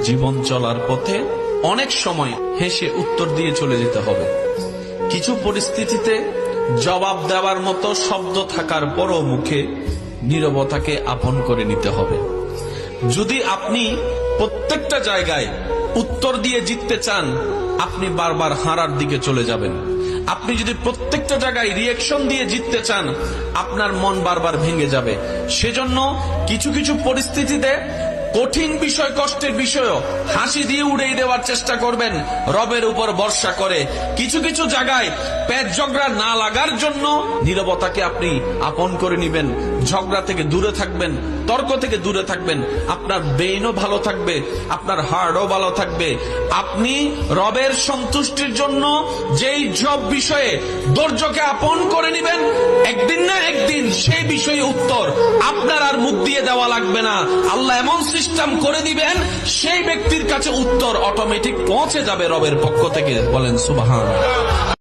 জীবন চলার পথে অনেক সময় হেসে উত্তর দিয়ে চলে যেতে হবে। কিছু পরিস্থিতিতে জবাব দেওয়ার মতো শব্দ থাকার পরও মুখে নীরবতাকে আপন করে নিতে হবে। যদি আপনি প্রত্যেকটা জায়গায় উত্তর দিয়ে জিততে চান, আপনি বারবার হারার দিকে চলে যাবেন। আপনি যদি প্রত্যেকটা জায়গায় রিঅ্যাকশন দিয়ে জিততে চান, আপনার মন বারবার ভেঙে যাবে। সেজন্য কিছু কিছু পরিস্থিতিতে কঠিন বিষয়, কষ্টের বিষয়ও হাসি দিয়ে উড়িয়ে দেওয়ার চেষ্টা করবেন, রবের উপর ভরসা করে। কিছু কিছু জায়গায় পেট ঝগড়া না লাগার জন্য নীরবতাকে আপনি আপন করে নিবেন, ঝগড়া থেকে দূরে থাকবেন, তর্ক থেকে দূরে থাকবেন। আপনার ব্রেইনও ভালো থাকবে, আপনার হার্টও ভালো থাকবে। আপনি রবের সন্তুষ্টির জন্য যেই সব বিষয়ে ধৈর্যকে আপন করে নিবেন, একদিন না একদিন সেই বিষয়ে উত্তর আপনার আর মুখ দিয়ে দেওয়া লাগবে না। আল্লাহ এমন সিস্টেম করে দিবেন, সেই ব্যক্তির কাছে উত্তর অটোমেটিক পৌঁছে যাবে রবের পক্ষ থেকে। বলেন সুবহানাল্লাহ।